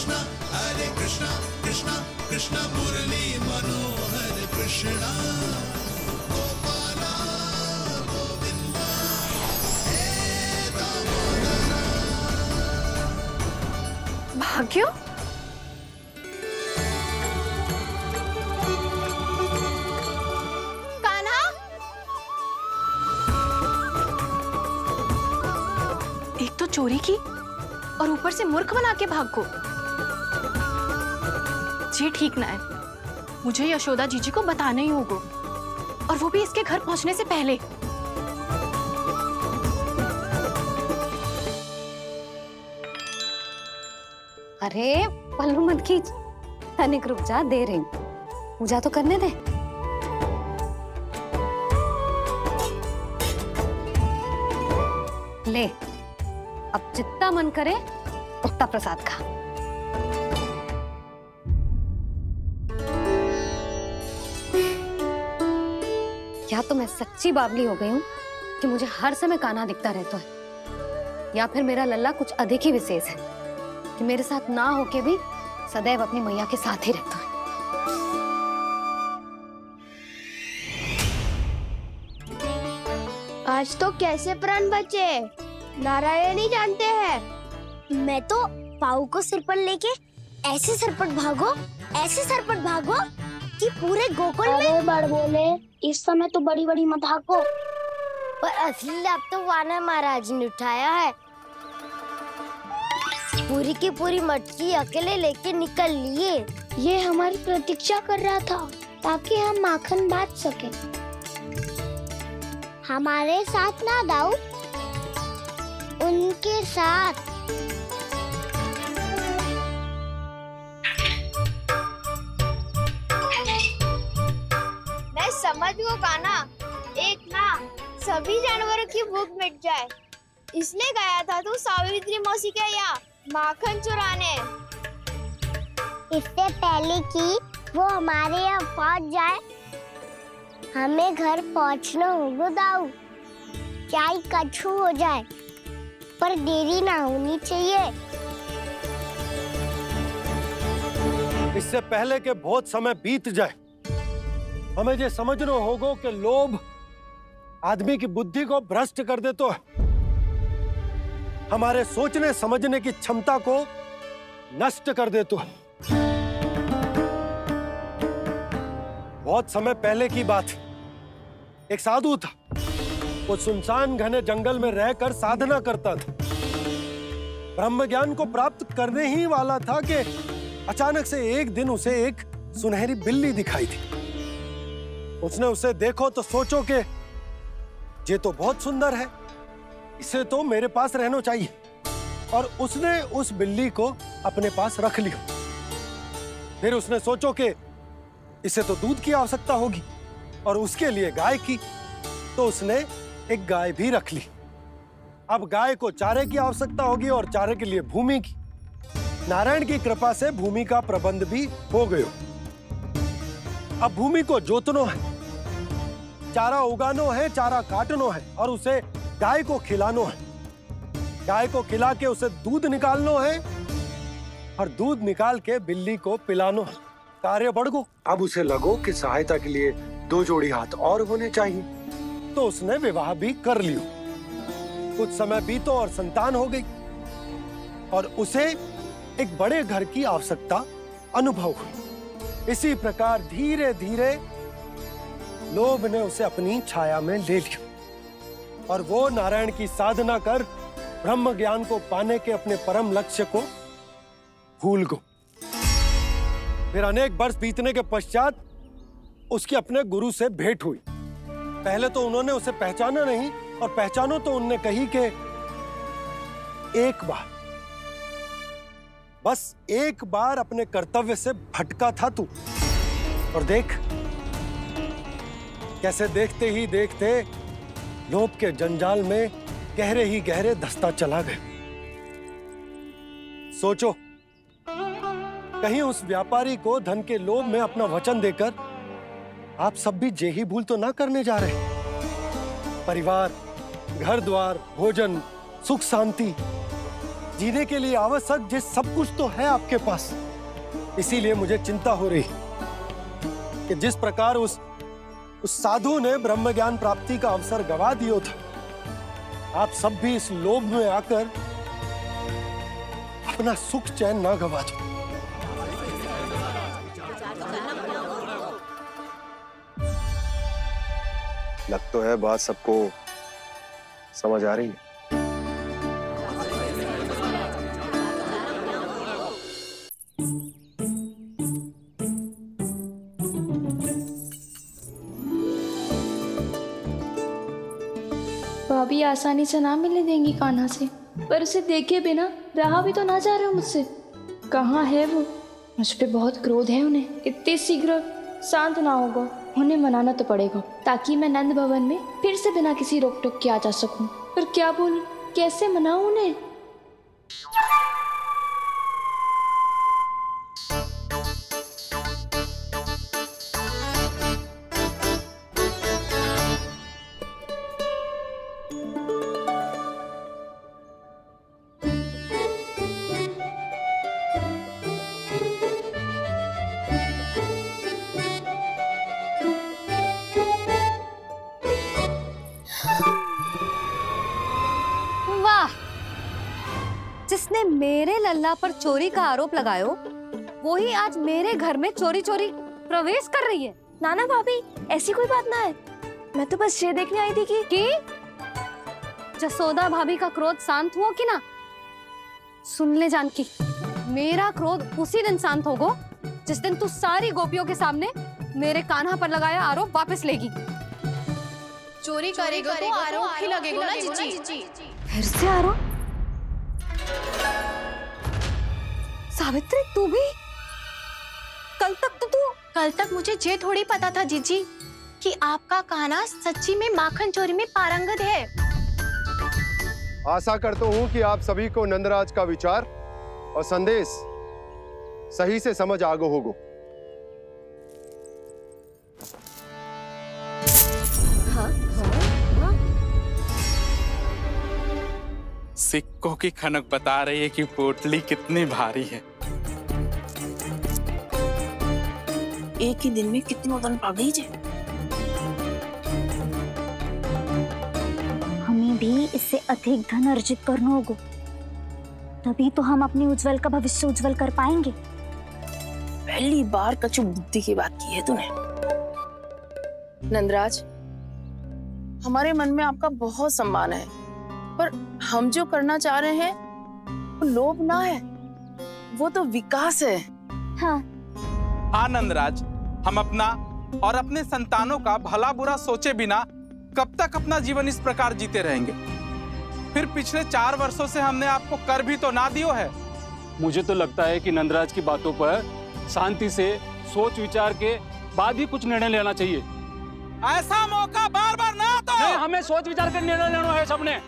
कृष्णा कृष्णा कृष्णा मुरली मनोहर कृष्णा गोपाला गोविंदा हे दामोदरा। भाग्य, कान्हा, एक तो चोरी की और ऊपर से मूर्ख बना के भाग को। ये ठीक ना है, मुझे यशोदा जीजी को बताना ही होगा, और वो भी इसके घर पहुंचने से पहले। अरे पल्लू मत खींच, तनिक रुक जा, दे रही हूँ, पूजा तो करने दे। ले, अब जितना मन करे उतना प्रसाद खा। या तो मैं सच्ची बावली हो गई हूँ कि मुझे हर समय कान्हा दिखता रहता है, या फिर मेरा लल्ला कुछ अधिक ही विशेष है कि मेरे साथ ना होके भी सदैव अपनी मैया के साथ ही रहता है। आज तो कैसे प्राण बचे, नारायण ही जानते हैं। मैं तो पाऊ को सिर पर लेके ऐसे सरपट भागो कि पूरे गोकुल में बड़ बोले। इस समय तो बड़ी बड़ी मत भागो, पर असली लाभ तो वानर महाराज ने उठाया है। पूरी की पूरी मटकी अकेले लेके निकल लिए। ये हमारी प्रतीक्षा कर रहा था ताकि हम माखन बांट सके। हमारे साथ ना दाऊ, उनके साथ। मैं समझ गो कान्हा, एक ना सभी जानवरों की भूख मिट जाए, इसलिए गया था तू सावित्री मौसी के यहाँ माखन चुराने। इससे पहले कि वो हमारे यहाँ पहुँच जाए, हमें घर पहुँचना होगा दाऊ, चाहे कछु हो जाए, पर देरी ना होनी चाहिए। इससे पहले कि बहुत समय बीत जाए, हमें ये समझना होगा कि लोभ आदमी की बुद्धि को भ्रष्ट कर देता है, हमारे सोचने समझने की क्षमता को नष्ट कर देता है। बहुत समय पहले की बात, एक साधु था, वो सुनसान घने जंगल में रहकर साधना करता था। ब्रह्म ज्ञान को प्राप्त करने ही वाला था कि अचानक से एक दिन उसे एक सुनहरी बिल्ली दिखाई थी। उसने उसे देखो तो सोचो कि ये तो बहुत सुंदर है, इसे तो मेरे पास रहना चाहिए, और उसने उस बिल्ली को अपने पास रख लिया। फिर उसने सोचो कि इसे तो दूध की आवश्यकता होगी और उसके लिए गाय की, तो उसने एक गाय भी रख ली। अब गाय को चारे की आवश्यकता होगी और चारे के लिए भूमि की। नारायण की कृपा से भूमि का प्रबंध भी हो गया। अब भूमि को जोतनो है, चारा उगानो है, चारा काटनो है और उसे गाय को खिलानो है। गाय को खिला के उसे दूध निकालनो है और दूध निकाल के बिल्ली को पिलानो है। कार्य बढ़ गो। अब उसे लगो कि सहायता के लिए 2 जोड़ी हाथ और होने चाहिए, तो उसने विवाह भी कर लियो। कुछ समय बीतो और संतान हो गई और उसे एक बड़े घर की आवश्यकता अनुभव हुई। इसी प्रकार धीरे धीरे लोभ ने उसे अपनी छाया में ले लिया और वो नारायण की साधना कर ब्रह्म ज्ञान को पाने के अपने परम लक्ष्य को भूल गो। फिर अनेक वर्ष बीतने के पश्चात उसकी अपने गुरु से भेंट हुई। पहले तो उन्होंने उसे पहचाना नहीं, और पहचानो तो उनने कही कि एक बार, बस एक बार अपने कर्तव्य से भटका था तू, और देख कैसे देखते ही देखते लोभ के जंजाल में गहरे ही गहरे धंसता चला गया। सोचो, कहीं उस व्यापारी को धन के लोभ में अपना वचन देकर आप सब भी जे ही भूल तो ना करने जा रहे। परिवार, घर द्वार, भोजन, सुख शांति, जीने के लिए आवश्यक जिस सब कुछ तो है आपके पास। इसीलिए मुझे चिंता हो रही कि जिस प्रकार उस साधु ने ब्रह्म ज्ञान प्राप्ति का अवसर गवा दिया था, आप सब भी इस लोभ में आकर अपना सुख चैन ना गवा दो। लग तो है बात सबको समझ आ रही है। भाभी आसानी से ना मिलने देंगी कान्हा से, पर उसे देखे बिना रहा भी तो ना जा रहा मुझसे। कहाँ है वो? मुझ पे बहुत क्रोध है उन्हें, इतने शीघ्र शांत ना होगा। उन्हें मनाना तो पड़ेगा ताकि मैं नंद भवन में फिर से बिना किसी रोक टोक के आ जा सकूं। पर क्या बोलूं, कैसे मनाऊं उन्हें? जिसने मेरे लल्ला पर चोरी का आरोप लगायो, वो ही आज मेरे घर में चोरी चोरी प्रवेश कर रही है। नाना भाभी, ऐसी कोई बात ना है। मैं तो बस ये देखने आई थी कि जसोदा भाभी का क्रोध शांत हुआ कि ना? सुन ले जानकी, मेरा क्रोध उसी दिन शांत होगा जिस दिन तू सारी गोपियों के सामने मेरे कान्हा पर लगाया आरोप वापस लेगी। चोरी करेगा तो आरोप ही लगेगा ना जीजी। फिर से आरोप? सावित्री, तू भी? कल तक मुझे ये थोड़ी पता था जीजी कि आपका कान्हा सच्ची में माखन चोरी में पारंगत है। आशा करता हूं कि आप सभी को नंदराज का विचार और संदेश सही से समझ आगो होगो। सिक्कों की खनक बता रही है कि पोटली कितनी भारी है। एक ही दिन में कितनी धन पा गई जे। हमें भी इससे अधिक धन अर्जित करना होगा, तभी तो हम अपनी उज्जवल का भविष्य उज्जवल कर पाएंगे। पहली बार कछु बुद्धि की बात की है तूने। नंदराज, हमारे मन में आपका बहुत सम्मान है, पर हम जो करना चाह रहे हैं वो लोभ ना है, वो तो विकास है। हाँ नंदराज, हम अपना और अपने संतानों का भला बुरा सोचे बिना कब तक अपना जीवन इस प्रकार जीते रहेंगे? फिर पिछले 4 वर्षों से हमने आपको कर भी तो ना दियो है। मुझे तो लगता है कि नंदराज की बातों पर शांति से सोच विचार के बाद ही कुछ निर्णय लेना चाहिए। ऐसा मौका बार बार ना आता। नहीं, हमें सोच विचार कर निर्णय लेना है सबने।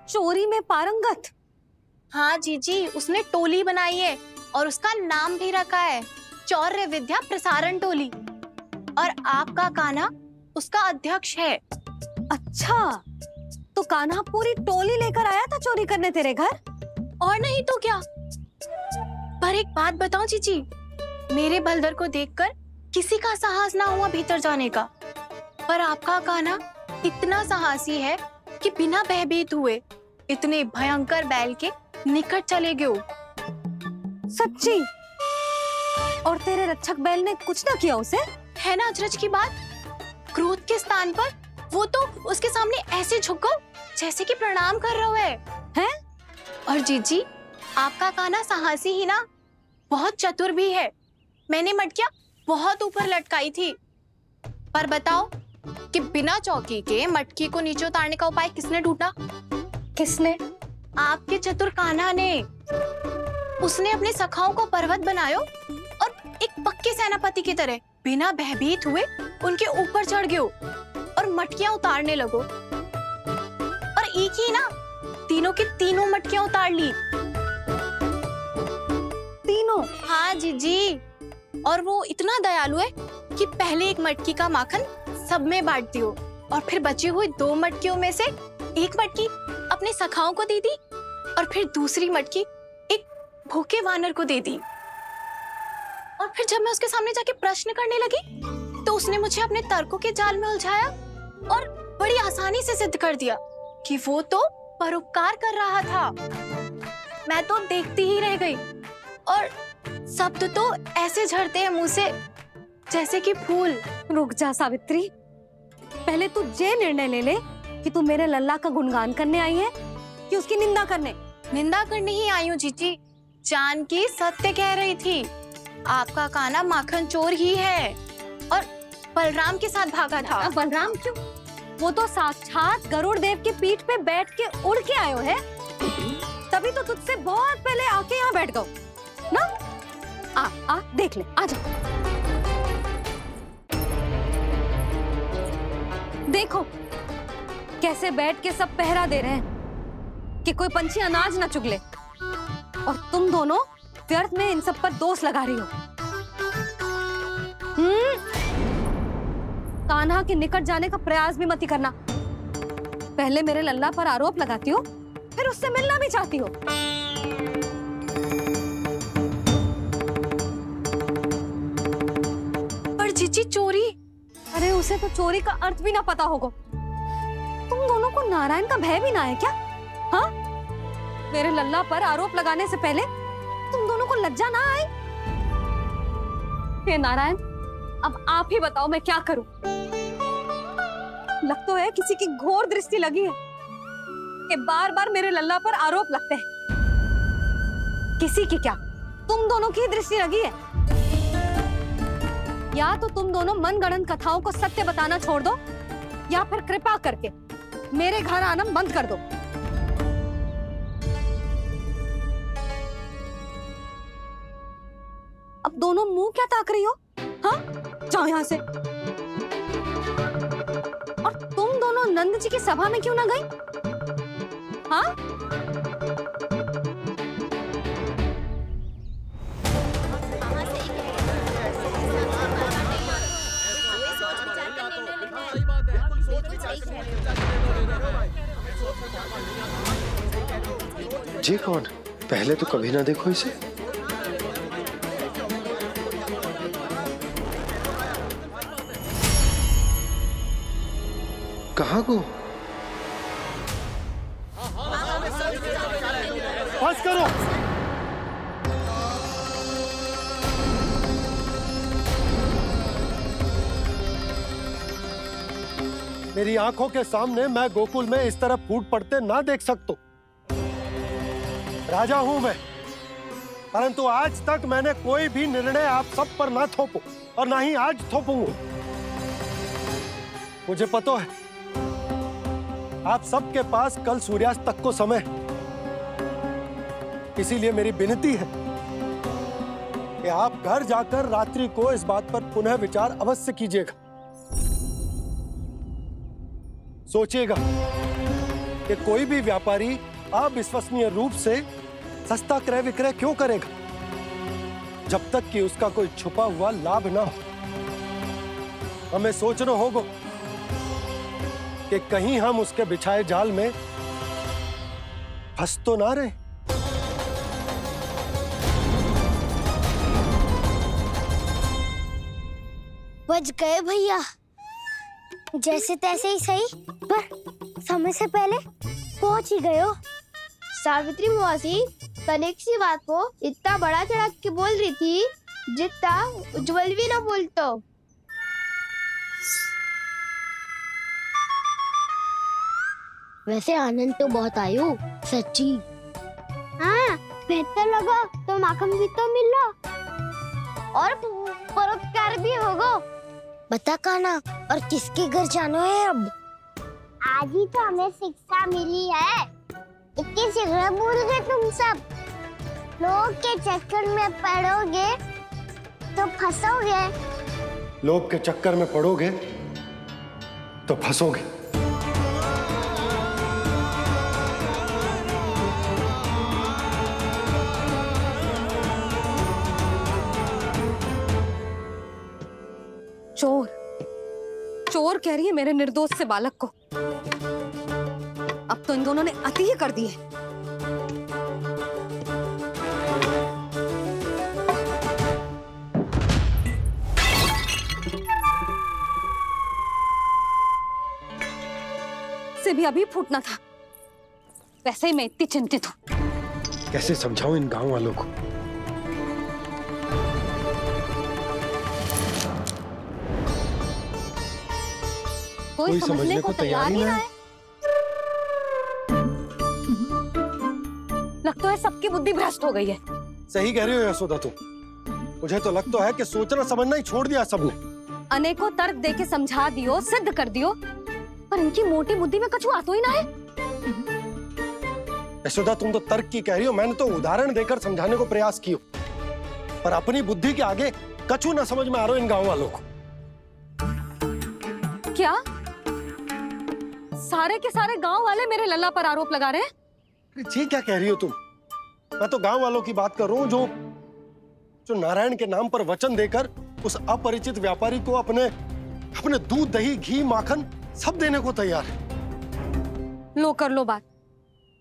चोरी में पारंगत? हाँ जीजी, उसने टोली बनाई है और उसका नाम भी रखा है चौर्य विद्या प्रसारण टोली, और आपका कान्हा उसका अध्यक्ष है। अच्छा, तो कान्हा पूरी टोली लेकर आया था चोरी करने तेरे घर? और नहीं तो क्या। पर एक बात बताओ जीजी, मेरे बलदर को देखकर किसी का साहस ना हुआ भीतर जाने का, पर आपका कान्हा इतना साहसी है कि बिना भयभीत हुए इतने भयंकर बैल के निकट चले गए। सच्ची? और तेरे रक्षक बैल ने कुछ ना किया उसे? है ना अचरज की बात। क्रोध के स्थान पर वो तो उसके सामने ऐसे झुको जैसे कि प्रणाम कर रहा है। और जीजी, आपका कान्हा साहसी ही ना, बहुत चतुर भी है। मैंने मटकियां बहुत ऊपर लटकाई थी, पर बताओ कि बिना चौकी के मटकी को नीचे उतारने का उपाय किसने ढूंढा? किसने? आपके चतुर कान्हा ने। उसने अपने सखाओं को पर्वत बनायो और एक पक्के सेनापति की तरह बिना भयभीत हुए उनके ऊपर चढ़ गयो और मटकियां उतारने लगो। और एक ही ना, तीनों की तीनों मटकियां उतार ली। तीनों? हाँ जीजी, और वो इतना दयालु है कि पहले एक मटकी का माखन सब में बांट दियो और फिर बची हुई 2 मटकियों में से एक मटकी अपने सखाओं को दे दी और फिर दूसरी मटकी एक भूखे वानर को दे दी। और फिर जब मैं उसके सामने जाके प्रश्न करने लगी तो उसने मुझे अपने तर्कों के जाल में उलझाया और बड़ी आसानी से सिद्ध कर दिया कि वो तो परोपकार कर रहा था। मैं तो देखती ही रह गई और शब्द तो ऐसे झड़ते हैं मुंह से जैसे कि फूल। रुक जा सावित्री, पहले तू ये निर्णय ले ले कि तू मेरे लल्ला का गुणगान करने आई है कि उसकी निंदा करने। निंदा करने ही आई हूँ जीजी। जानकी सत्य कह रही थी, आपका कान्हा माखन चोर ही है और बलराम के साथ भागा था। बलराम क्यों? वो तो साक्षात गरुड़ देव की पीठ पे बैठ के उड़ के आयो है, तभी तो तुझसे बहुत पहले आके यहाँ बैठ गओ ना। आ देख ले, आ जा। देखो कैसे बैठ के सब पहरा दे रहे हैं कि कोई पंछी अनाज ना चुगले, और तुम दोनों व्यर्थ में इन सब पर दोष लगा रही हो। कान्हा के निकट जाने का प्रयास भी मत करना। पहले मेरे लल्ला पर आरोप लगाती हो, फिर उससे मिलना भी चाहती हो। पर जीजी चोरी, अरे उसे तो चोरी का अर्थ भी ना पता होगा। तुम दोनों को नारायण का भय भी ना है क्या? हाँ, मेरे लल्ला पर आरोप लगाने से पहले तुम दोनों को लज्जा ना आई? हे नारायण, अब आप ही बताओ मैं क्या करूं। लग तो है किसी की घोर दृष्टि लगी है कि बार बार मेरे लल्ला पर आरोप लगते हैं। किसी की क्या, तुम दोनों की दृष्टि लगी है। या तो तुम दोनों मनगढ़ंत कथाओं को सत्य बताना छोड़ दो, या फिर कृपा करके मेरे घर आना बंद कर दो। अब दोनों मुंह क्या ताक रही हो? हाँ, जाओ यहां से। और तुम दोनों नंद जी की सभा में क्यों ना गई? हाँ? जी कौन? पहले तो कभी ना देखो इसे। कहाँ को? बस करो। मेरी आंखों के सामने मैं गोकुल में इस तरह फूट पड़ते ना देख सकता। राजा हूं मैं, परंतु आज तक मैंने कोई भी निर्णय आप सब पर ना थोपो और ना ही आज थोपूंगा। मुझे पता है आप सबके पास कल सूर्यास्त तक को समय, इसीलिए मेरी विनती है कि आप घर जाकर रात्रि को इस बात पर पुनः विचार अवश्य कीजिएगा। सोचिएगा कि कोई भी व्यापारी अविश्वसनीय रूप से सस्ता क्रय विक्रय क्यों करेगा, जब तक कि उसका कोई छुपा हुआ लाभ ना हो। हमें सोचना होगा कि कहीं हम उसके बिछाए जाल में फंस तो ना रहे। बच गए भैया, जैसे तैसे ही सही, पर समय से पहले पहुंच ही गए हो। सावित्री मौसी तनिक सी बात को इतना बड़ा चढ़ा के बोल रही थी जितना उज्जवल भी ना बोलतो। वैसे आनंद तो बहुत आयो, सच्ची। हाँ, बेहतर लगा तो माखन भी तो मिला और परोपकार भी होगा। बता कान्हा, और किसके घर जाना है अब? आज ही तो हमें शिक्षा मिली है। इतनी शीघ्र भूल गए तुम सब। लोग के चक्कर में पड़ोगे तो फंसोगे। लोग के चक्कर में पड़ोगे तो फंसोगे। चोर कह रही है मेरे निर्दोष से बालक को। अब तो इन दोनों ने अति ही कर दी है। से भी अभी फूटना था। वैसे ही मैं इतनी चिंतित हूँ। कैसे समझाऊं इन गांव वालों को? कोई समझने को तैयार ही ना है। लगता है सबकी बुद्धि भ्रष्ट हो गई है। सही कह रही हो यशोदा तुम। मुझे तो लगता है कि सोचना समझना ही छोड़ दिया सबने। अनेकों तर्क देके समझा दियो, सिद्ध कर दियो, पर इनकी मोटी बुद्धि में कछु आता ही ना है। यशोदा तुम तो तर्क की कह रही हो, मैंने तो उदाहरण देकर समझाने को प्रयास किया, पर अपनी बुद्धि के आगे कछु ना समझ में आ रहा इन गांव वालों को। क्या सारे के सारे गांव वाले मेरे लल्ला पर आरोप लगा रहे हैं? ये क्या कह रही हो तुम? मैं तो गांव वालों की बात कर रहा हूँ जो नारायण के नाम पर वचन देकर उस अपरिचित व्यापारी को अपने दूध, दही, घी, माखन सब देने को तैयार है। लो कर लो बात।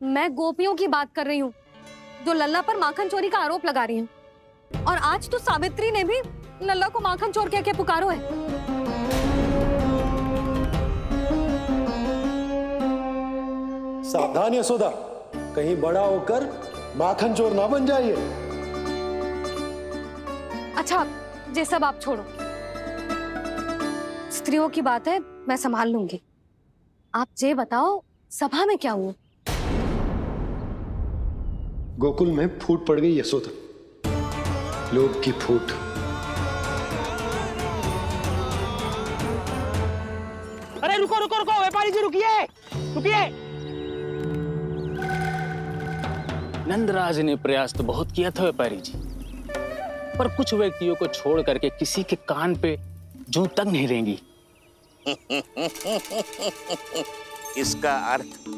मैं गोपियों की बात कर रही हूँ जो लल्ला पर माखन चोरी का आरोप लगा रही हूँ। और आज तो सावित्री ने भी लल्ला को माखन चोर कह के पुकारो है। सावधान यशोदा, कहीं बड़ा होकर माखन चोर ना बन जाइए। अच्छा, ये सब आप छोड़ो। स्त्रियों की बात है, मैं संभाल लूंगी। आप ये बताओ, सभा में क्या हुआ? गोकुल में फूट पड़ गई यशोदा, लोभ की फूट। अरे रुको रुको रुको, व्यापारी जी रुकिए रुकिए। नंदराज ने प्रयास तो बहुत किया था व्यापारी जी, पर कुछ व्यक्तियों को छोड़ करके किसी के कान पे जूं तक नहीं रेंगी। इसका अर्थ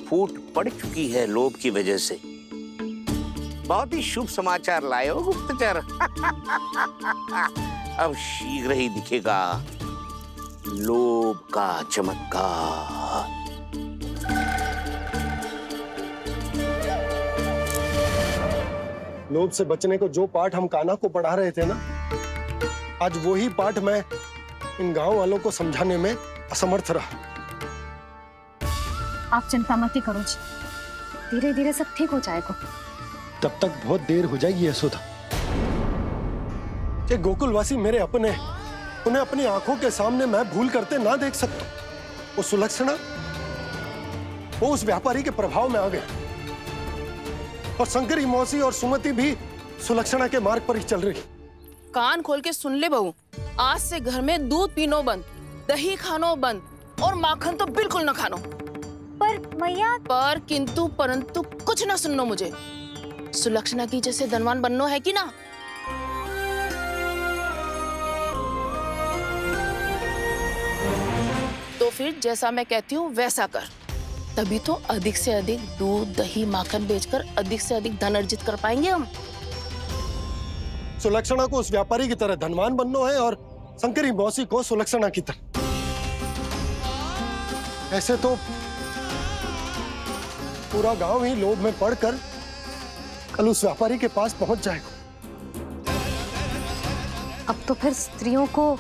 फूट पड़ चुकी है लोभ की वजह से। बहुत ही शुभ समाचार लाए हो गुप्तचर। अब शीघ्र ही दिखेगा लोभ का चमत्कार। लोभ से बचने को जो पाठ हम कान्हा को पढ़ा रहे थे ना, आज वही पाठ मैं इन गांव वालों को समझाने में असमर्थ रहा। आप चिंता मत करो जी, धीरे धीरे सब ठीक हो जाएगा। तब तक बहुत देर हो जाएगी यशोदा। ये गोकुलवासी मेरे अपने, उन्हें अपनी आंखों के सामने मैं भूल करते ना देख सकता। वो सुलक्षणा, वो उस व्यापारी के प्रभाव में आ गए, और शंकरी मौसी और सुमति भी सुलक्षणा के मार्ग पर ही चल रही। कान खोल के सुन ले बहू, आज से घर में दूध पीनो बंद, दही खानो बंद, और माखन तो बिल्कुल न खानो। पर मैया, पर किंतु परंतु कुछ ना सुननो मुझे। सुलक्षणा की जैसे धनवान बननो है कि ना? तो फिर जैसा मैं कहती हूँ वैसा कर, तभी तो अधिक से अधिक दूध, दही, माखन बेचकर अधिक से अधिक धन अर्जित कर पाएंगे हम। सुलक्षणा को उस व्यापारी की तरह धनवान बनना है और शंकरी मौसी को सुलक्षणा की तरह। ऐसे तो पूरा गांव ही लोभ में पड़कर कल उस व्यापारी के पास पहुंच जाएगा। अब तो फिर स्त्रियों को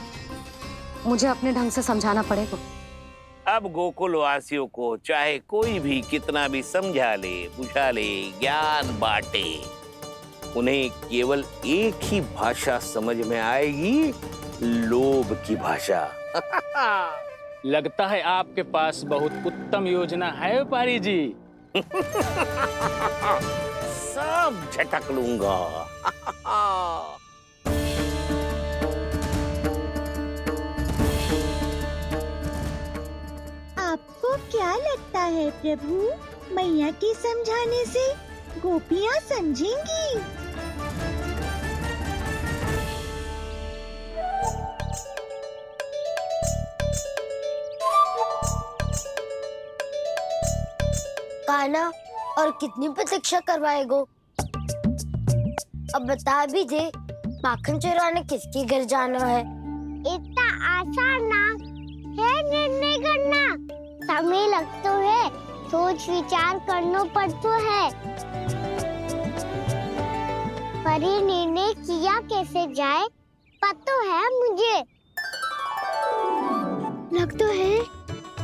मुझे अपने ढंग से समझाना पड़ेगा। अब गोकुल वासियों को चाहे कोई भी कितना भी समझा ले, बुझा ले, ज्ञान बांटे, उन्हें केवल एक ही भाषा समझ में आएगी, लोभ की भाषा। लगता है आपके पास बहुत उत्तम योजना है व्यापारी जी। सब झटक लूंगा। आपको क्या लगता है प्रभु, मैया के समझाने से गोपियां समझेंगी? कान्हा, और कितनी प्रतीक्षा करवाएगो? अब बता भी दे, माखन चुराने किसके घर जाना है? इतना आसान ना, है निर्णय करना। समय लगतो है, सोच विचार करनो पड़तो है। पर ये निर्णय किया कैसे जाए पतो है मुझे। लगतो है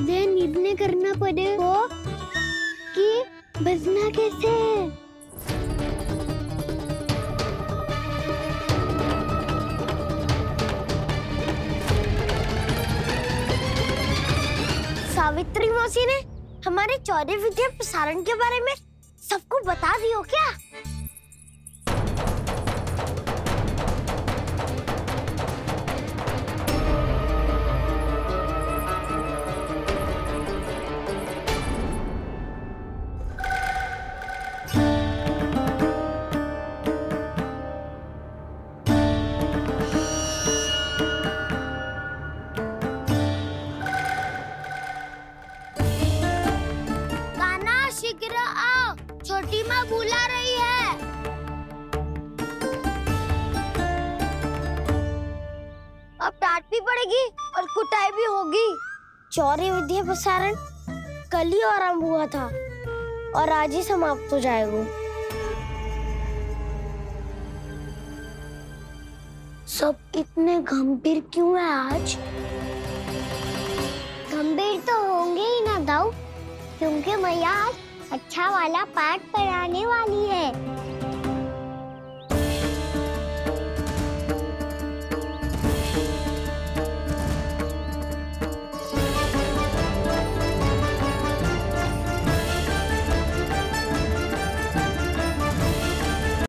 ये निर्णय करना पड़े हो कि बचना कैसे है। सावित्री मौसी ने हमारे चौरे विद्या प्रसारण के बारे में सबको बता दियो क्या? छोटी माँ बुला रही है। अब डांट भी पड़ेगी और कुटाई भी होगी। चौरी विद्या प्रसारण कल ही आरंभ हुआ था और आज ही समाप्त हो जाएगा। सब इतने गंभीर क्यों है आज? गंभीर तो होंगे ही ना दाऊ, क्योंकि मैया आज अच्छा वाला पाठ पढ़ाने वाली है।